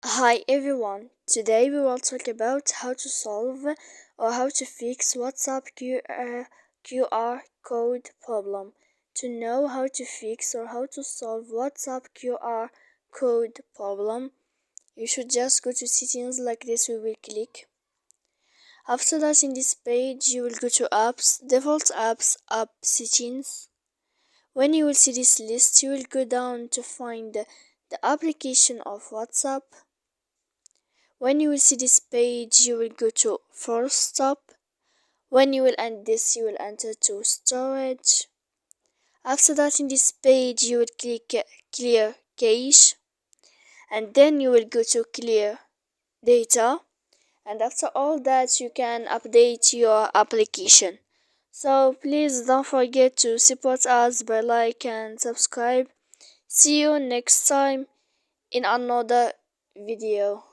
Hi everyone, today we will talk about how to solve or how to fix WhatsApp QR code problem. To know how to fix or how to solve WhatsApp QR code problem, you should just go to settings like this. We will click. After that, in this page, you will go to apps, default apps, app settings. When you will see this list, you will go down to find the application of WhatsApp. When you will see this page, you will go to force stop. When you will end this, you will enter to storage. After that, in this page, you will click clear cache, and then you will go to clear data. And after all that, you can update your application. So please don't forget to support us by like and subscribe. See you next time in another video.